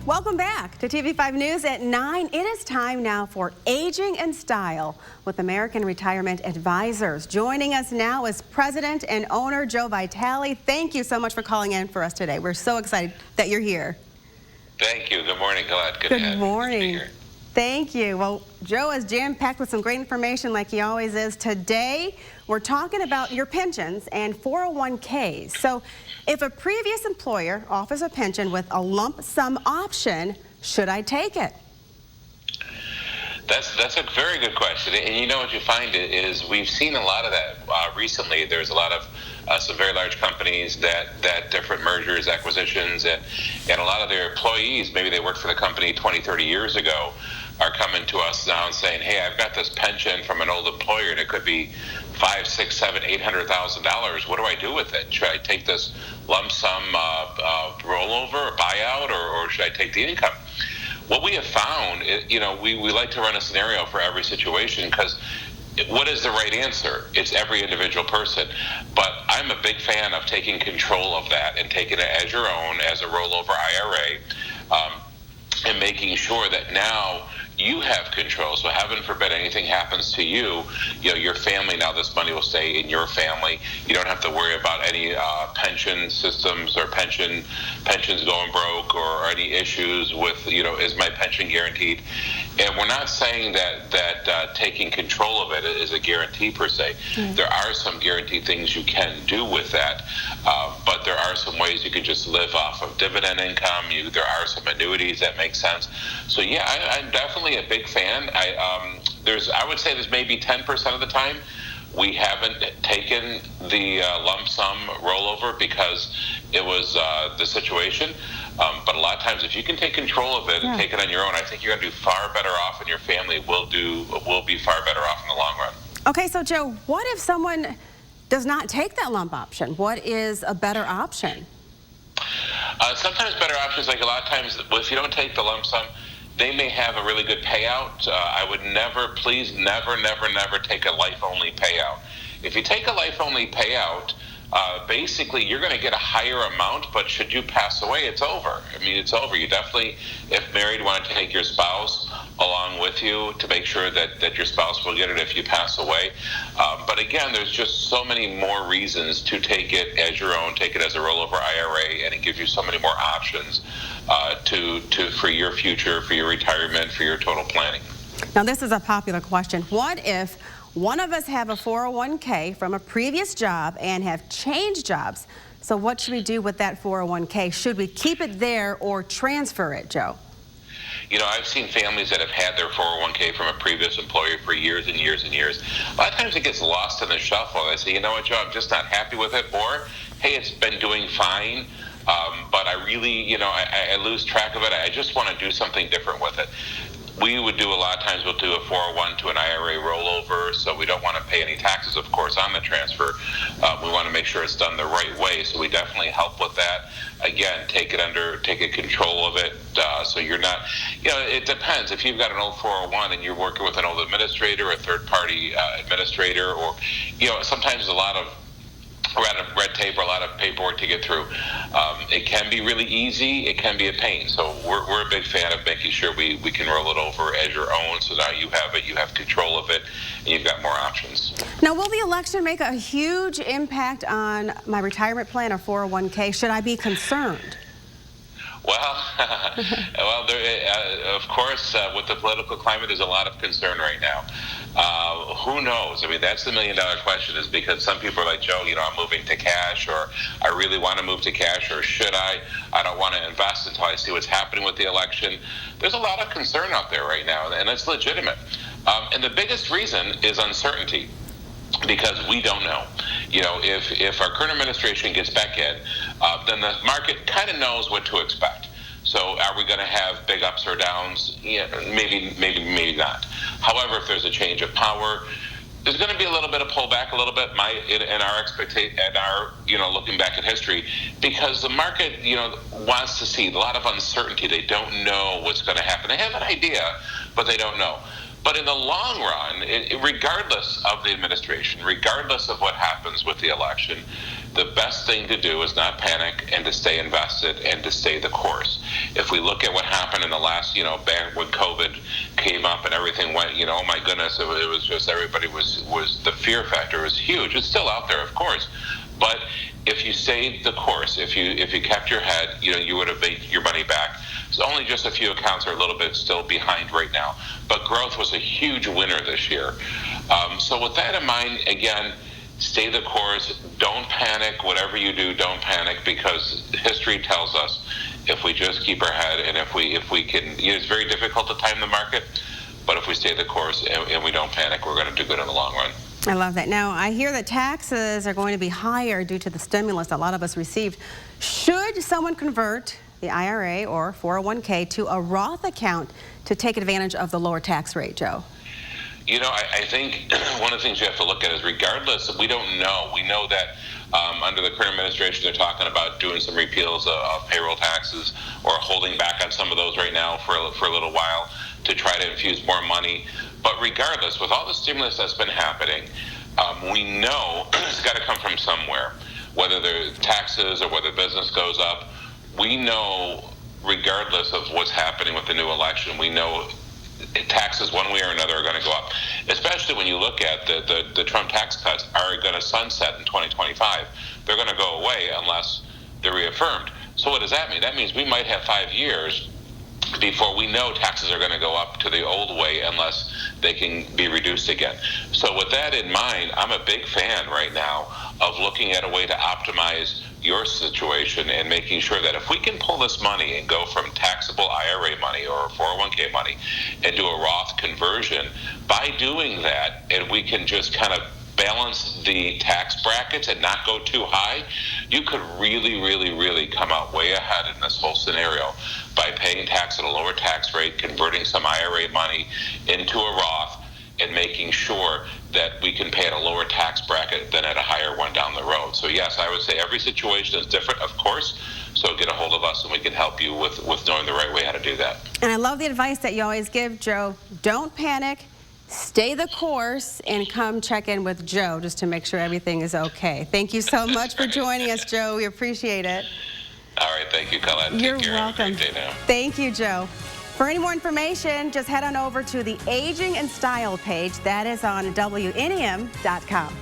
Welcome back to TV5 News at 9. It is time now for Aging in Style with American Retirement Advisors. Joining us now is President and owner Joe Vitale. Thank you so much for calling in for us today. We're so excited that you're here. Thank you. Good morning, Colette. Good morning. Thank you. Well, Joe is jam-packed with some great information like he always is. Today, we're talking about your pensions and 401ks. So if a previous employer offers a pension with a lump sum option, should I take it? That's a very good question. And you know what you find is we've seen a lot of that recently. There's a lot of some very large companies that different mergers, acquisitions, and a lot of their employees, maybe they worked for the company 20, 30 years ago, are coming to us now and saying, hey, I've got this pension from an old employer and it could be $500,000, $600,000, $800,000. What do I do with it? Should I take this lump sum rollover or buyout, or should I take the income? What we have found, we like to run a scenario for every situation, because what is the right answer? It's every individual person. But I'm a big fan of taking control of that and taking it as your own, as a rollover IRA, and making sure that now you have control. So heaven forbid anything happens to you, your family, now this money will stay in your family. You don't have to worry about any pension systems or pensions going broke, or any issues with, is my pension guaranteed? And we're not saying that taking control of it is a guarantee per se. Mm-hmm. There are some guaranteed things you can do with that, but there are some ways you can just live off of dividend income. There are some annuities that make sense. So yeah, I'm definitely a big fan. I would say there's maybe 10% of the time we haven't taken the lump sum rollover because it was the situation. But a lot of times, if you can take control of it and take it on your own, I think you're going to do far better off, and your family will be far better off in the long run. Okay, so Joe, what if someone does not take that lump option? What is a better option? Sometimes better options, like a lot of times, if you don't take the lump sum, they may have a really good payout. I would please never take a life-only payout. If you take a life-only payout, basically you're going to get a higher amount, but should you pass away, it's over. I mean, it's over. You definitely, if married, want to take your spouse along with you to make sure that your spouse will get it if you pass away. But again, there's just so many more reasons to take it as your own, take it as a rollover IRA, and it gives you so many more options for your future, for your retirement, for your total planning. Now, this is a popular question. What if one of us have a 401k from a previous job and have changed jobs? So what should we do with that 401k? Should we keep it there or transfer it, Joe? I've seen families that have had their 401k from a previous employer for years and years and years. A lot of times it gets lost in the shuffle. They say, you know what, Joe, I'm just not happy with it. Or, hey, it's been doing fine, but I really, I lose track of it. I just want to do something different with it. We would do, a lot of times we'll do a 401 to an IRA rollover, so we don't want to pay any taxes, of course, on the transfer. We want to make sure it's done the right way, so we definitely help with that. Again, take control of it, so you're not, it depends. If you've got an old 401 and you're working with an old administrator, a third-party administrator, or, sometimes there's a lot of red tape or a lot of paperwork to get through. It can be really easy. It can be a pain. So we're a big fan of making sure we can roll it over as your own, so now you have it, you have control of it, and you've got more options. Now, will the election make a huge impact on my retirement plan or 401k? Should I be concerned? Well, of course, with the political climate, there's a lot of concern right now. Who knows? I mean, that's the million-dollar question, is because some people are like, Joe, I'm moving to cash, or I really want to move to cash, or should I? I don't want to invest until I see what's happening with the election. There's a lot of concern out there right now, and it's legitimate. And the biggest reason is uncertainty, because we don't know. If our current administration gets back in, then the market kind of knows what to expect. So are we going to have big ups or downs? Yeah, maybe not. However, if there's a change of power, there's going to be a little bit of pullback, a little bit in our expectation, and our looking back at history, because the market wants to see a lot of uncertainty. They don't know what's going to happen. They have an idea, but they don't know. But in the long run, regardless of the administration, regardless of what happens with the election, the best thing to do is not panic and to stay invested and to stay the course. If we look at what happened in the last, back when COVID came up and everything went, oh my goodness, it was just everybody was the fear factor was huge. It's still out there, of course, but if you stayed the course, if you kept your head, you would have made your money back. So only just a few accounts are a little bit still behind right now, but growth was a huge winner this year. So with that in mind, again, stay the course. Don't panic. Whatever you do, don't panic, because history tells us if we just keep our head and if we can, it's very difficult to time the market, but if we stay the course and we don't panic, we're going to do good in the long run. I love that. Now, I hear that taxes are going to be higher due to the stimulus a lot of us received. Should someone convert the IRA or 401k to a Roth account to take advantage of the lower tax rate, Joe? I think one of the things you have to look at is, regardless, we don't know. We know that under the current administration, they're talking about doing some repeals of payroll taxes or holding back on some of those right now for a little while to try to infuse more money. But regardless, with all the stimulus that's been happening, we know it's got to come from somewhere, whether they're taxes or whether business goes up. We know, regardless of what's happening with the new election, we know taxes one way or another are going to go up, especially when you look at the Trump tax cuts are going to sunset in 2025. They're going to go away unless they're reaffirmed. So what does that mean? That means we might have 5 years before we know taxes are going to go up to the old way unless they can be reduced again. So with that in mind, I'm a big fan right now of looking at a way to optimize your situation and making sure that if we can pull this money and go from taxable IRA money or 401k money and do a Roth conversion, by doing that, and we can just kind of balance the tax brackets and not go too high, you could really, really, really come out way ahead in this whole scenario by paying tax at a lower tax rate, converting some IRA money into a Roth, and making sure that we can pay at a lower tax bracket than at a higher one down the road. So yes, I would say every situation is different, of course, so get a hold of us and we can help you with knowing the right way how to do that. And I love the advice that you always give, Joe. Don't panic, stay the course, and come check in with Joe just to make sure everything is okay. Thank you so much for joining us, Joe. We appreciate it. All right, thank you, Colette. You're Take care. welcome. Have a great day now. Thank you, Joe. For any more information, just head on over to the Aging and Style page. That is on WNEM.com.